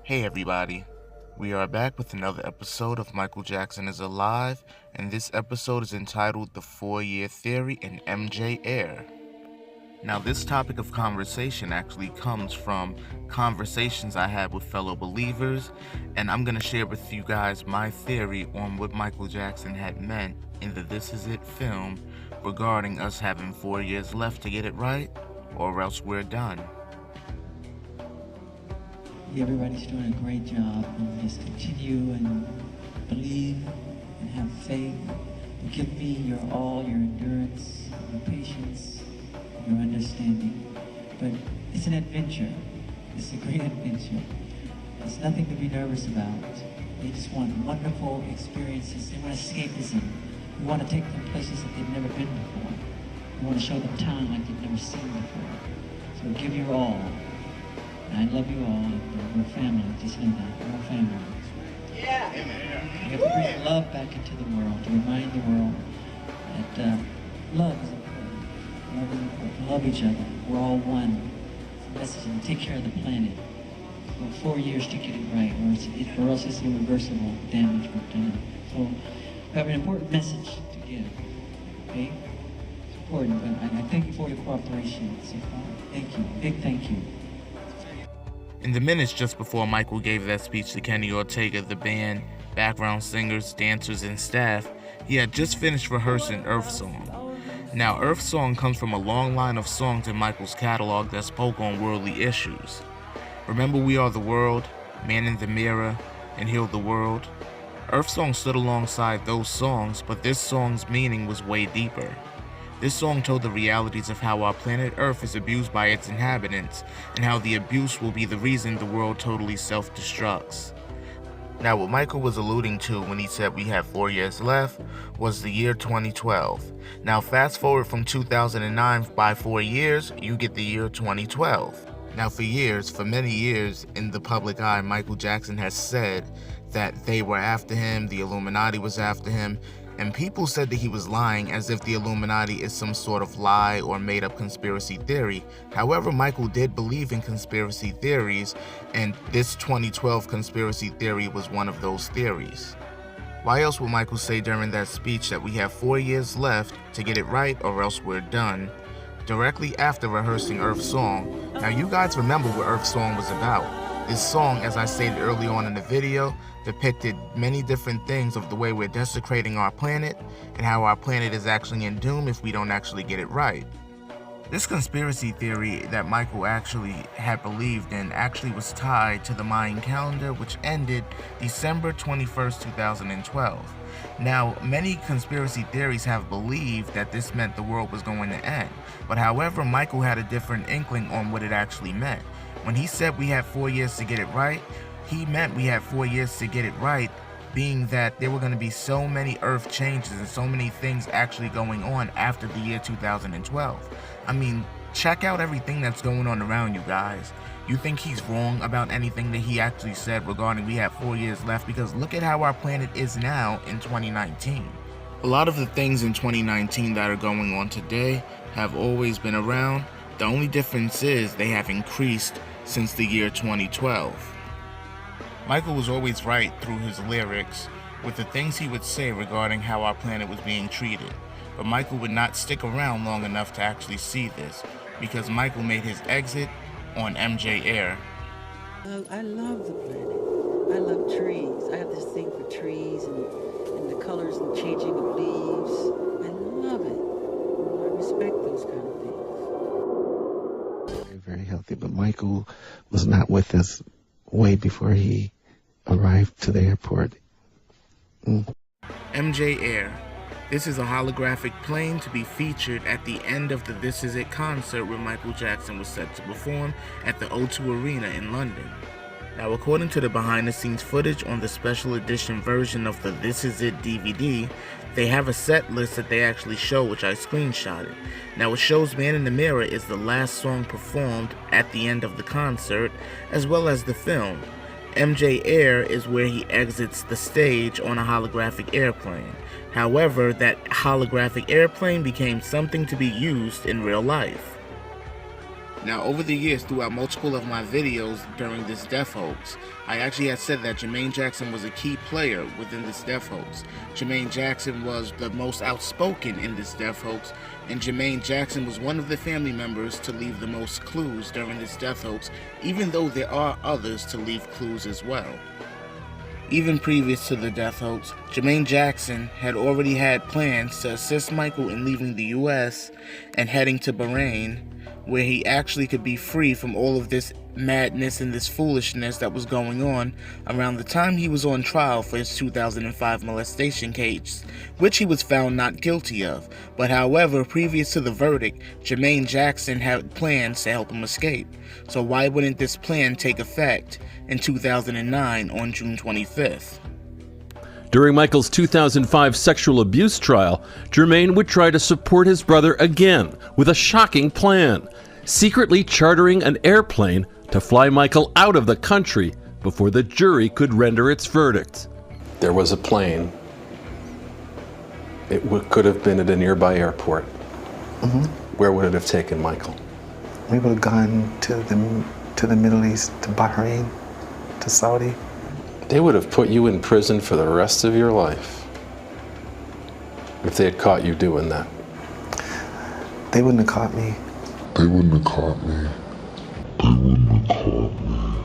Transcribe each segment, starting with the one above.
Hey everybody, we are back with another episode of Michael Jackson is Alive, and this episode is entitled The 4-Year Theory and MJ Air. Now this topic of conversation actually comes from conversations I had with fellow believers, and I'm going to share with you guys my theory on what Michael Jackson had meant in the This Is It film regarding us having 4 years left to get it right, or else we're done. Everybody's doing a great job, and just continue and believe and have faith. But give me your all, your endurance, your patience, your understanding. But it's an adventure. It's a great adventure. There's nothing to be nervous about. They just want wonderful experiences. They want escapism. We want to take them places that they've never been before. We want to show them town like they've never seen before. So give your all. And I love you all. We're family. Just know that. We're all family. Yeah. We have to bring love back into the world, to remind the world that love is important. Love is important. Love each other. We're all one. It's a message. And take care of the planet. For 4 years to get it right, or else it's irreversible damage we've done. So we have an important message to give. Okay? It's important, but I thank you for your cooperation so far. Thank you. Big thank you. In the minutes just before Michael gave that speech to Kenny Ortega, the band, background singers, dancers, and staff, he had just finished rehearsing Earth Song. Now, Earth Song comes from a long line of songs in Michael's catalog that spoke on worldly issues. Remember We Are the World, Man in the Mirror, and Heal the World? Earth Song stood alongside those songs, but this song's meaning was way deeper. This song told the realities of how our planet Earth is abused by its inhabitants, and how the abuse will be the reason the world totally self-destructs. Now, what Michael was alluding to when he said we have 4 years left was the year 2012. Now, fast forward from 2009 by 4 years, you get the year 2012. Now, for many years, in the public eye, Michael Jackson has said that they were after him, the Illuminati was after him, and people said that he was lying, as if the Illuminati is some sort of lie or made-up conspiracy theory. However, Michael did believe in conspiracy theories, and this 2012 conspiracy theory was one of those theories. Why else would Michael say during that speech that we have 4 years left to get it right or else we're done, directly after rehearsing Earth Song? Now, you guys remember what Earth Song was about. This song, as I stated early on in the video, depicted many different things of the way we're desecrating our planet and how our planet is actually in doom if we don't actually get it right. This conspiracy theory that Michael actually had believed in actually was tied to the Mayan calendar, which ended December 21st, 2012. Now, many conspiracy theories have believed that this meant the world was going to end, but however, Michael had a different inkling on what it actually meant. When he said we had 4 years to get it right, he meant we had 4 years to get it right, being that there were going to be so many Earth changes and so many things actually going on after the year 2012. I mean, check out everything that's going on around you guys. You think he's wrong about anything that he actually said regarding we have 4 years left? Because look at how our planet is now in 2019. A lot of the things in 2019 that are going on today have always been around. The only difference is they have increased since the year 2012. Michael was always right through his lyrics with the things he would say regarding how our planet was being treated. But Michael would not stick around long enough to actually see this, because Michael made his exit on MJ Air. I love the planet. I love trees. I have this thing for trees and the colors and changing of leaves. I love it. I respect those kind of things. Very healthy, but Michael was not with us way before he arrived to the airport. MJ Air. This is a holographic plane to be featured at the end of the This Is It concert where Michael Jackson was set to perform at the O2 Arena in London. Now, according to the behind-the-scenes footage on the special edition version of the This Is It DVD, they have a set list that they actually show, which I screenshotted. Now, it shows Man in the Mirror is the last song performed at the end of the concert, as well as the film. MJ Air is where he exits the stage on a holographic airplane. However, that holographic airplane became something to be used in real life. Now, over the years, throughout multiple of my videos during this death hoax, I actually had said that Jermaine Jackson was a key player within this death hoax. Jermaine Jackson was the most outspoken in this death hoax, and Jermaine Jackson was one of the family members to leave the most clues during this death hoax, even though there are others to leave clues as well. Even previous to the death hoax, Jermaine Jackson had already had plans to assist Michael in leaving the US and heading to Bahrain, where he actually could be free from all of this madness and this foolishness that was going on around the time he was on trial for his 2005 molestation case, which he was found not guilty of. But however, previous to the verdict, Jermaine Jackson had plans to help him escape. So why wouldn't this plan take effect in 2009 on June 25th? During Michael's 2005 sexual abuse trial, Jermaine would try to support his brother again with a shocking plan, secretly chartering an airplane to fly Michael out of the country before the jury could render its verdict. There was a plane. It could have been at a nearby airport. Where would it have taken Michael? We would have gone to the Middle East, to Bahrain, to Saudi. They would have put you in prison for the rest of your life if they had caught you doing that. They wouldn't have caught me. They wouldn't have caught me. They wouldn't have caught me.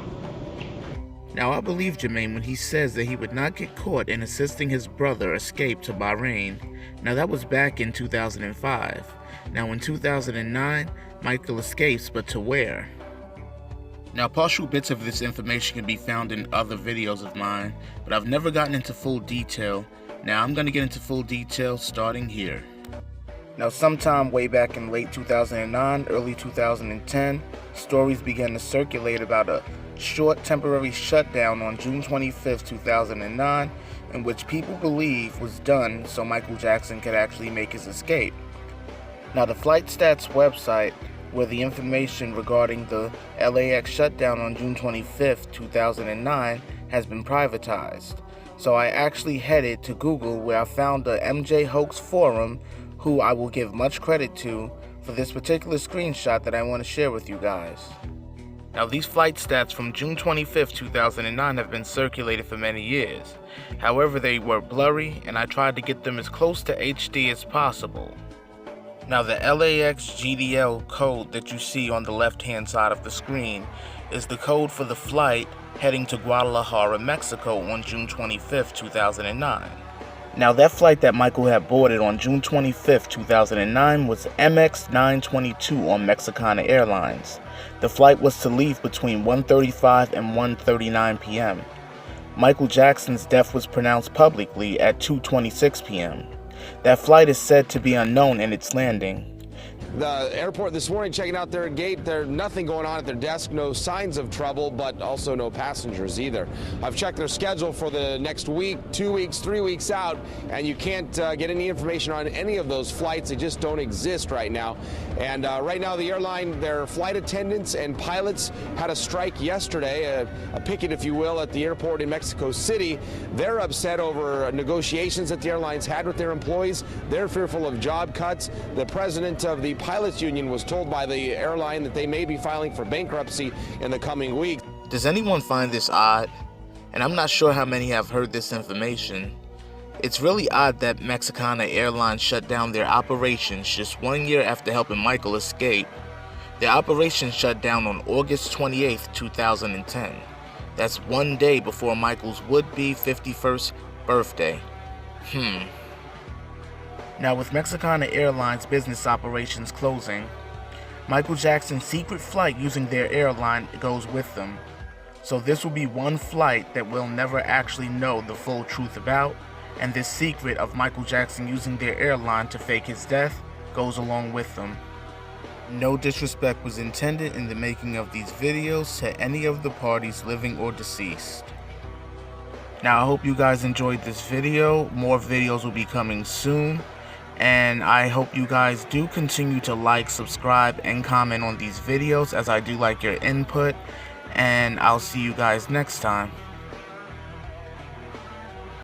Now, I believe Jermaine when he says that he would not get caught in assisting his brother escape to Bahrain. Now, that was back in 2005. Now, in 2009, Michael escapes, but to where? Now, partial bits of this information can be found in other videos of mine, but I've never gotten into full detail. Now, I'm going to get into full detail starting here. Now, sometime way back in late 2009, early 2010, stories began to circulate about a short temporary shutdown on June 25th, 2009, in which people believe was done so Michael Jackson could actually make his escape. Now, the Flight Stats website, where the information regarding the LAX shutdown on June 25th, 2009 has been privatized. So I actually headed to Google, where I found the MJ Hoax Forum, who I will give much credit to for this particular screenshot that I want to share with you guys. Now, these flight stats from June 25th, 2009 have been circulated for many years. However, they were blurry, and I tried to get them as close to HD as possible. Now, the LAX GDL code that you see on the left-hand side of the screen is the code for the flight heading to Guadalajara, Mexico on June 25th, 2009. Now, that flight that Michael had boarded on June 25th, 2009 was MX922 on Mexicana Airlines. The flight was to leave between 1:35 and 1:39 p.m. Michael Jackson's death was pronounced publicly at 2:26 p.m. That flight is said to be unknown in its landing. The airport this morning, checking out their gate, there's nothing going on at their desk, no signs of trouble, but also no passengers either. I've checked their schedule for the next week, 2 weeks, 3 weeks out, and you can't get any information on any of those flights. They just don't exist right now. And right now, the airline, their flight attendants and pilots had a strike yesterday, a picket, if you will, at the airport in Mexico City. They're upset over negotiations that the airlines had with their employees. They're fearful of job cuts. The president of the pilots union was told by the airline that they may be filing for bankruptcy in the coming weeks. Does anyone find this odd? And I'm not sure how many have heard this information. It's really odd that Mexicana Airlines shut down their operations just 1 year after helping Michael escape. Their operations shut down on August 28th, 2010. That's 1 day before Michael's would-be 51st birthday. Now, with Mexicana Airlines business operations closing, Michael Jackson's secret flight using their airline goes with them. So this will be one flight that we'll never actually know the full truth about, and this secret of Michael Jackson using their airline to fake his death goes along with them. No disrespect was intended in the making of these videos to any of the parties living or deceased. Now, I hope you guys enjoyed this video. More videos will be coming soon. And I hope you guys do continue to like, subscribe, and comment on these videos, as I do like your input. And I'll see you guys next time.